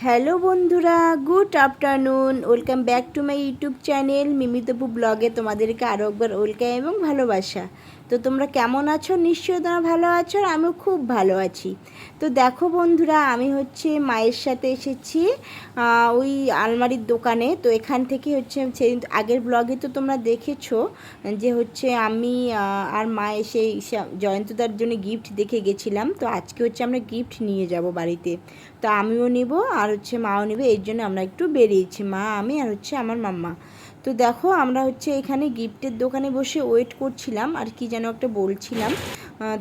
Hello বন্ধুরা, good afternoon. Welcome back to my YouTube channel মিমিতপু ব্লগে তোমাদেরকে আরও একবার ওয়েলকাম এবং ভালোবাসা। তো তোমরা কেমন আছো? নিশ্চয়ই তোমরা ভালো আছো, আর আমিও খুব ভালো আছি। তো দেখো বন্ধুরা, আমি মায়ের সাথে এসেছি ওই আলমারির দোকানে। তো এখান থেকে সেদিন আগের ব্লগে তো তোমরা দেখেছো যে আমি আর মা এসে জয়ন্তদার জন্য গিফট দেখে গেছিলাম। তো আজকে আমরা গিফট নিয়ে যাব বাড়িতে। তো আমিও নিব আর মাও নেবে, এই জন্য আমরা একটু বেরিয়েছি, মা আমি আর আমার মাম্মা। তো দেখো আমরা এখানে গিফটের দোকানে বসে ওয়েট করছিলাম, আর কি যেন একটা বলছিলাম।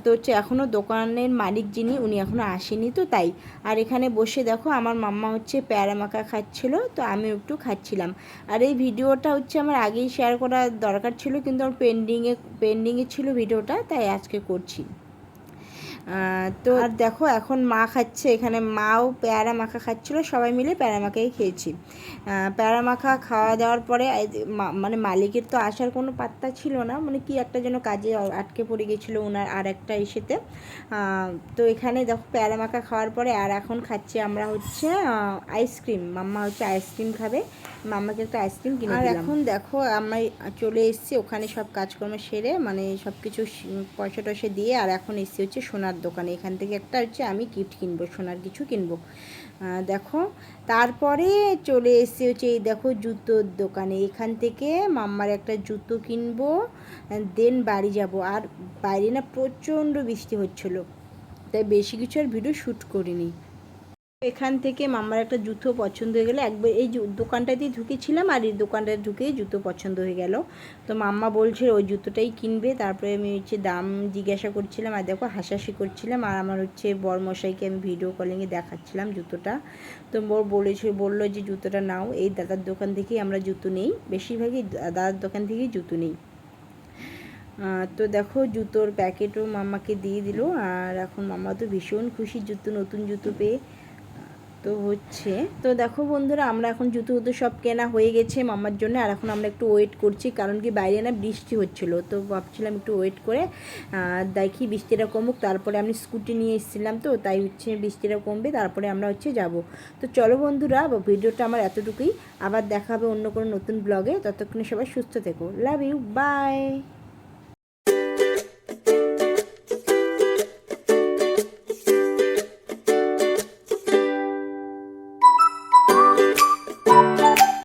তো এখনও দোকানের মালিক যিনি উনি এখনও আসেনি, তো তাই। আর এখানে বসে দেখো আমার মাম্মা প্যারা মাখা খাচ্ছিলো, তো আমিও একটু খাচ্ছিলাম। আর এই ভিডিওটা আমার আগেই শেয়ার করা দরকার ছিল, কিন্তু আমার পেন্ডিংয়ে ছিল ভিডিওটা, তাই আজকে করছি। তো আর দেখো এখন মা খাচ্ছে, এখানে মাও পেয়ারা মাখা খাচ্ছিলো, সবাই মিলে পেয়ারা মাখাই খেয়েছি। পেয়ারা মাখা খাওয়া দাওয়ার পরে মানে মালিকের তো আসার কোনো পাত্তা ছিল না, মানে কি একটা যেন কাজে আটকে পড়ে গেছিলো ওনার আর একটা ইসেতে। তো এখানে দেখো পেয়ারা মাখা খাওয়ার পরে আর এখন খাচ্ছি আমরা আইসক্রিম। মাম্মা আইসক্রিম খাবে, মাম্মাকে একটা আইসক্রিম কিনে দিলাম। আর এখন দেখো আমরা চলে এসেছি ওখানে সব কাজকর্ম সেরে, মানে সব কিছু পয়সা টয়সা দিয়ে, আর এখন এসেছি সোনার দোকানে। এখান থেকে একটা আমি গিফট কিনবো, সোনার কিছু কিনবো। দেখো তারপরে চলে এসেছি এই দেখো জুতোর দোকানে। এখান থেকে মাম্মার একটা জুতো কিনবো, দেন বাড়ি যাব। আর বাইরে না প্রচণ্ড বৃষ্টি হচ্ছিলো, তাই বেশি কিছু আর ভিডিও শ্যুট করিনি। এখান থেকে মাম্মার একটা জুতো পছন্দ হয়ে গেলো, একবার এই দোকানটাতেই ঢুকেছিলাম, আর এই দোকানটায় ঢুকেই জুতো পছন্দ হয়ে গেল। তো মাম্মা বলছে ওই জুতোটাই কিনবে। তারপরে আমি দাম জিজ্ঞাসা করছিলাম, আর দেখো হাসাহাসি করছিলাম, আর আমার বরমশাইকে আমি ভিডিও কলিংয়ে দেখাচ্ছিলাম জুতোটা। তো বললো যে জুতোটা নাও, এই দাদার দোকান থেকেই আমরা জুতো নেই, বেশিরভাগই দাদার দোকান থেকেই জুতো নেই। তো দেখো জুতোর প্যাকেটও মাম্মাকে দিয়ে দিল, আর এখন মাম্মা তো ভীষণ খুশি নতুন জুতো পেয়ে। তো দেখো বন্ধুরা, আমরা এখন জুতো সব কেনা হয়ে গেছে মাম্মার জন্য, আর এখন আমরা একটু ওয়েট করছি, কারণ কি বাইরে না বৃষ্টি হচ্ছিলো। তো ভাবছিলাম একটু ওয়েট করে দেখি বৃষ্টিটা কমুক, তারপরে আমি স্কুটি নিয়ে এসেছিলাম, তো তাই বৃষ্টিটা কমবে, তারপরে আমরা যাব। তো চলো বন্ধুরা, ভিডিওটা আমার এতটুকুই। আবার দেখা হবে অন্য কোনো নতুন ব্লগে। ততক্ষণে সবাই সুস্থ থেকো। Love you, by.